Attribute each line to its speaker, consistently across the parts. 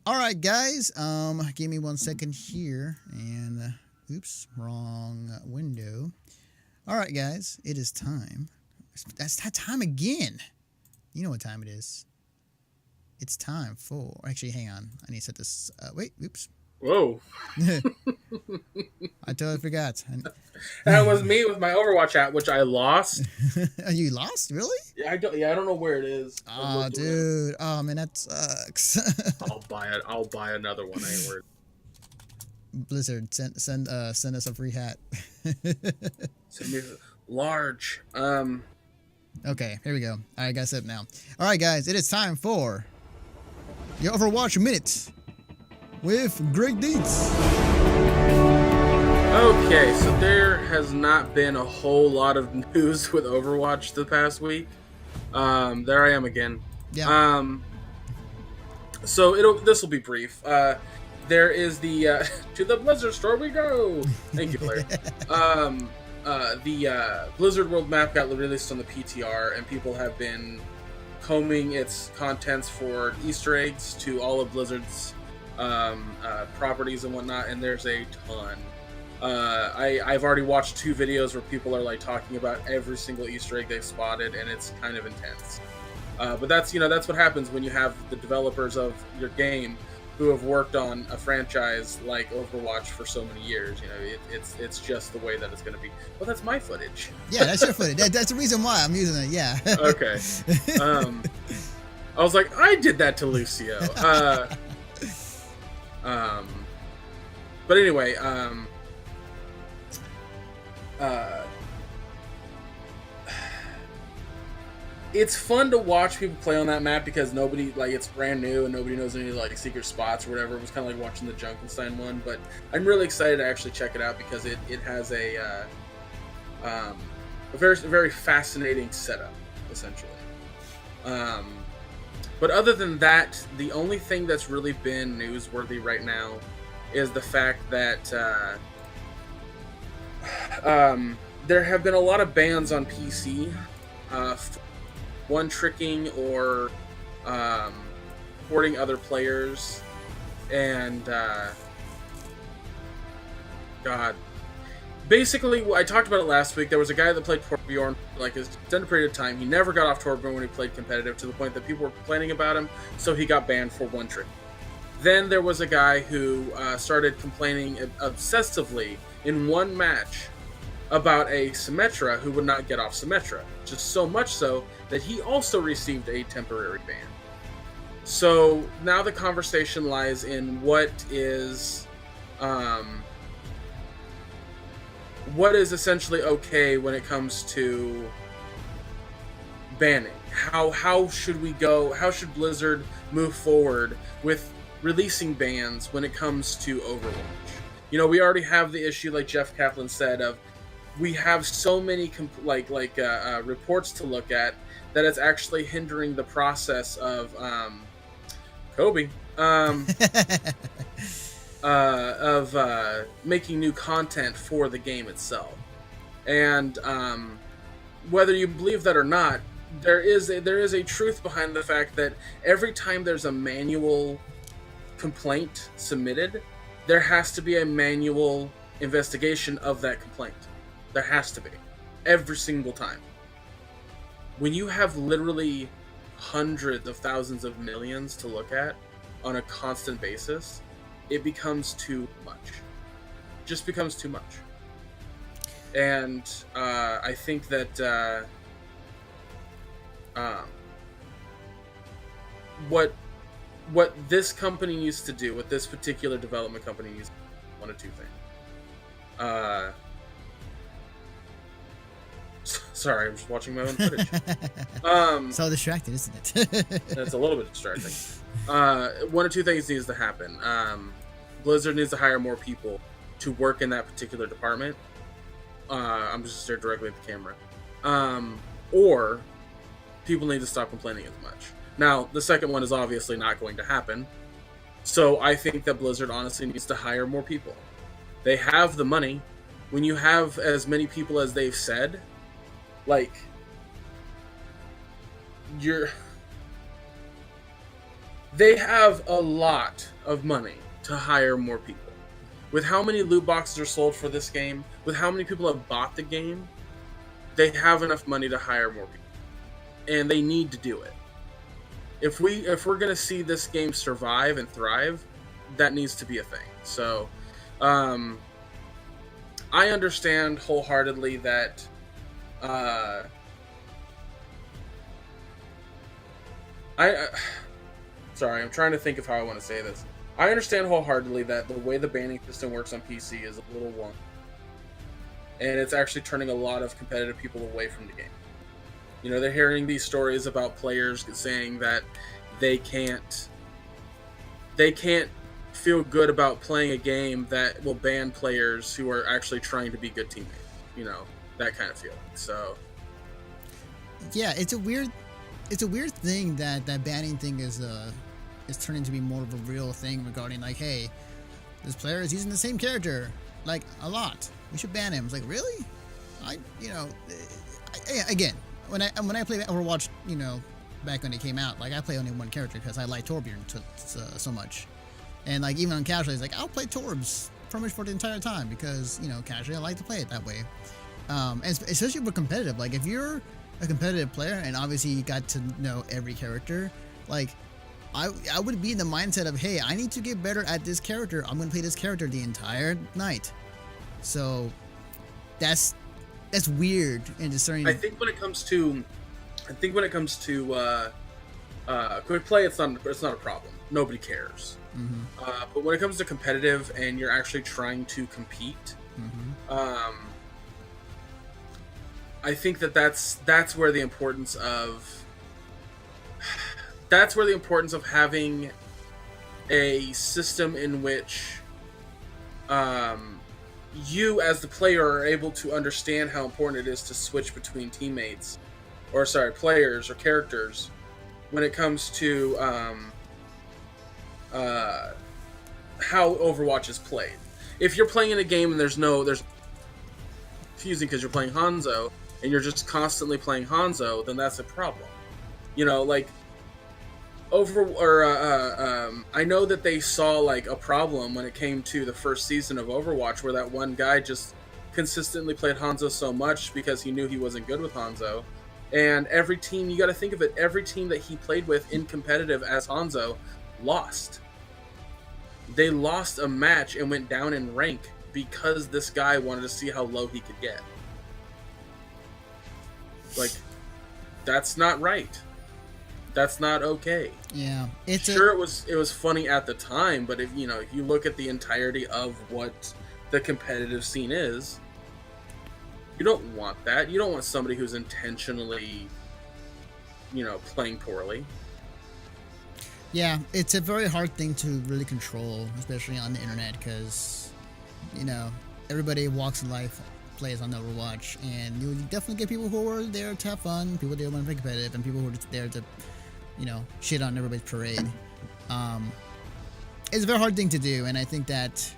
Speaker 1: All right, guys. Give me 1 second here, and oops, wrong window. All right, guys, it is time. That's that time again. You know what time it is. It's time for. Actually, hang on. I need to set this. Wait, oops.
Speaker 2: Whoa.
Speaker 1: I totally forgot.
Speaker 2: That was me with my Overwatch app, which I lost.
Speaker 1: You lost? Really?
Speaker 2: I don't know where it is.
Speaker 1: Oh, dude. Oh, man, that sucks.
Speaker 2: I'll buy it. I'll buy another one. I ain't worried.
Speaker 1: Blizzard, send us a free hat.
Speaker 2: Send me large.
Speaker 1: Okay, here we go. All right, guys, set up now. All right, guys, it is time for your Overwatch Minute with Gregg Dietz.
Speaker 2: Okay, so there has not been a whole lot of news with Overwatch the past week. There I am again.
Speaker 1: Yeah.
Speaker 2: So this will be brief. There is the to the Blizzard store we go. Thank you, Blair. The Blizzard World map got released on the PTR, and people have been combing its contents for Easter eggs to all of Blizzard's properties and whatnot, and there's a ton. I've already watched 2 videos where people are like talking about every single Easter egg they've spotted, and it's kind of intense. But that's what happens when you have the developers of your game who have worked on a franchise like Overwatch for so many years. It's just the way that it's going to be. Well, that's my footage.
Speaker 1: Yeah, that's your footage. That's the reason why I'm using it. Yeah.
Speaker 2: Okay. I was like, I did that to Lucio. But anyway, it's fun to watch people play on that map because it's brand new and nobody knows any secret spots or whatever. It was kind of like watching the Junkenstein one, but I'm really excited to actually check it out because it has a very, very fascinating setup, essentially. But other than that, the only thing that's really been newsworthy right now is the fact that there have been a lot of bans on PC one-tricking or porting other players, and God. Basically, I talked about it last week. There was a guy that played Torbjorn like his extended period of time. He never got off Torbjorn when he played competitive, to the point that people were complaining about him, so he got banned for one-trick. Then there was a guy who started complaining obsessively in one match about a Symmetra who would not get off Symmetra, just so much so that he also received a temporary ban. So now the conversation lies in what is essentially okay when it comes to banning. How should we go? How should Blizzard move forward with releasing bans when it comes to Overwatch? We already have the issue, like Jeff Kaplan said, of we have so many reports to look at that it's actually hindering the process of Kobe of making new content for the game itself. And whether you believe that or not, there is a truth behind the fact that every time there's a manual complaint submitted, there has to be a manual investigation of that complaint. There has to be. Every single time. When you have literally hundreds of thousands of millions to look at on a constant basis, it becomes too much. Just becomes too much. And I think that what this company needs to do, what this particular development company needs to do, one of two things. Sorry, I'm just watching my own footage.
Speaker 1: So distracted, isn't it?
Speaker 2: That's a little bit distracting. One of two things needs to happen. Blizzard needs to hire more people to work in that particular department. I'm just staring directly at the camera. Or people need to stop complaining as much. Now, the second one is obviously not going to happen. So I think that Blizzard honestly needs to hire more people. They have the money. When you have as many people as they've said, they have a lot of money to hire more people. With how many loot boxes are sold for this game, with how many people have bought the game, they have enough money to hire more people. And they need to do it. If we're gonna see this game survive and thrive, that needs to be a thing. So I understand wholeheartedly that sorry, I'm trying to think of how I want to say this. I understand wholeheartedly that the way the banning system works on PC is a little wonky, and it's actually turning a lot of competitive people away from the game. You know, they're hearing these stories about players saying that they can't feel good about playing a game that will ban players who are actually trying to be good teammates. You know, that kind of feeling. So
Speaker 1: yeah, it's a weird thing that banning thing is turning to be more of a real thing regarding like, hey, this player is using the same character like a lot. We should ban him. It's like, really? Again, when I played Overwatch, you know, back when it came out, like I play only one character because I like Torbjorn so much, and like even on casual, it's like I'll play Torbs pretty much for the entire time because, you know, casually I like to play it that way, and especially with competitive. Like if you're a competitive player and obviously you got to know every character, like I would be in the mindset of, hey, I need to get better at this character. I'm gonna play this character the entire night. So that's weird and discerning.
Speaker 2: I think when it comes to quick play, it's not a problem. Nobody cares.
Speaker 1: Mm-hmm.
Speaker 2: But when it comes to competitive and you're actually trying to compete,
Speaker 1: Mm-hmm.
Speaker 2: I think that's where the importance of having a system in which you as the player are able to understand how important it is to switch between players or characters when it comes to how Overwatch is played. If you're playing in a game and there's confusing because you're playing Hanzo and you're just constantly playing Hanzo, then that's a problem. You know, like I know that they saw like a problem when it came to the first season of Overwatch, where that one guy just consistently played Hanzo so much because he knew he wasn't good with Hanzo, and every team, you got to think of it, every team that he played with in competitive as Hanzo lost. They lost a match and went down in rank because this guy wanted to see how low he could get. Like, that's not right. That's not okay.
Speaker 1: Yeah,
Speaker 2: it was funny at the time, but if you look at the entirety of what the competitive scene is, you don't want that. You don't want somebody who's intentionally, playing poorly.
Speaker 1: Yeah, it's a very hard thing to really control, especially on the internet, because, everybody walks in life plays on Overwatch, and you definitely get people who are there to have fun, people there want to be competitive, and people who are just there to, shit on everybody's parade. It's a very hard thing to do, and I think that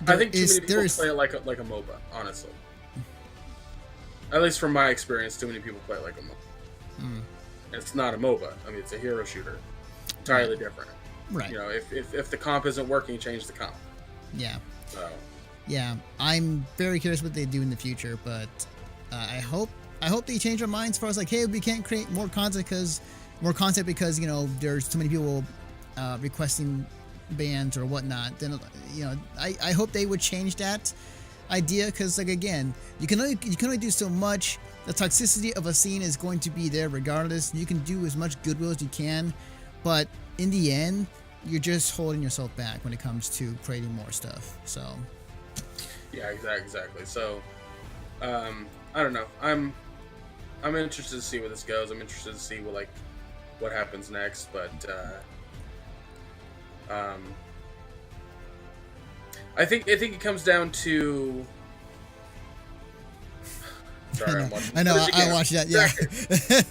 Speaker 2: too many people play it like a MOBA, honestly. At least from my experience, too many people play it like a MOBA. It's not a MOBA. I mean, it's a hero shooter. Entirely different.
Speaker 1: Right.
Speaker 2: If the comp isn't working, change the comp.
Speaker 1: Yeah.
Speaker 2: So.
Speaker 1: Yeah, I'm very curious what they do in the future, but I hope they change their minds as far as like, hey, we can't create more content because there's too many people requesting bans or whatnot. Then I hope they would change that idea, because like, again, you can only do so much. The toxicity of a scene is going to be there regardless. You can do as much goodwill as you can, but in the end, you're just holding yourself back when it comes to creating more stuff. So
Speaker 2: yeah, exactly. So I don't know. I'm interested to see where this goes. I'm interested to see what happens next, but I think it comes down to. Sorry, I'm watching.
Speaker 1: I know. I watched that. Yeah.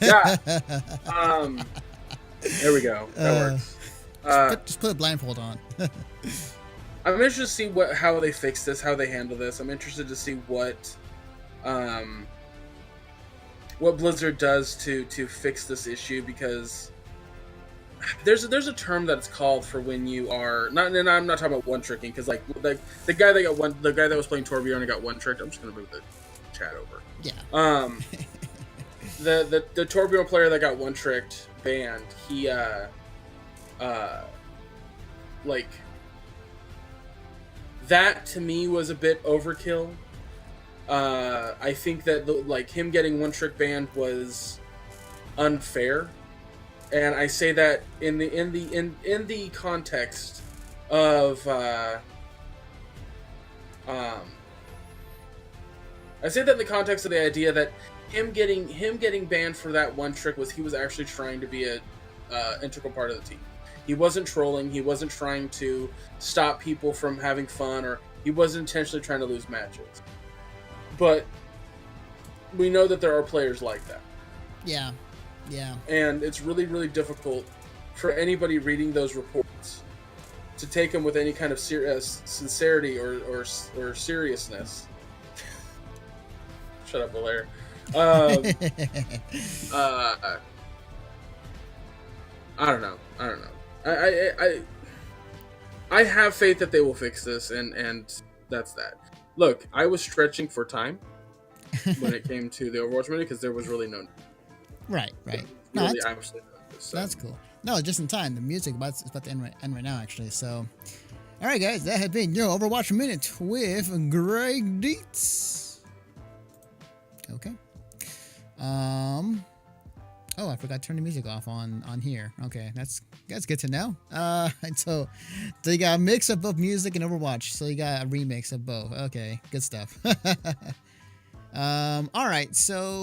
Speaker 2: Yeah. There we go. That works.
Speaker 1: Just put a blindfold on.
Speaker 2: I'm interested to see how they fix this, how they handle this. I'm interested to see what Blizzard does to fix this issue, because there's a term that's called for when you are not, and I'm not talking about one tricking, because like the guy that was playing Torbjorn and got one tricked. I'm just gonna move the chat over.
Speaker 1: Yeah.
Speaker 2: The Torbjorn player that got one tricked banned. He like that to me was a bit overkill. I think that like him getting one trick banned was unfair. And I say that in the context of I say that in the context of the idea that him getting banned for that one trick was he was actually trying to be a integral part of the team. He wasn't trolling. He wasn't trying to stop people from having fun, or he wasn't intentionally trying to lose matches. But we know that there are players like that.
Speaker 1: Yeah. Yeah.
Speaker 2: And it's really, really difficult for anybody reading those reports to take them with any kind of sincerity or seriousness. Shut up, Valaire. I don't know. I have faith that they will fix this, and that's that. Look, I was stretching for time when it came to the Overwatch menu because there was really no.
Speaker 1: Right. No,
Speaker 2: Really, absolutely. So.
Speaker 1: that's cool. No, just in time. The music is about to end right now, actually. So, all right, guys, that has been your Overwatch Minute with Gregg Dietz. Okay. Oh, I forgot to turn the music off on here. Okay, that's good to know. So you got a mix of both music and Overwatch. So you got a remix of both. Okay, good stuff. All right, so.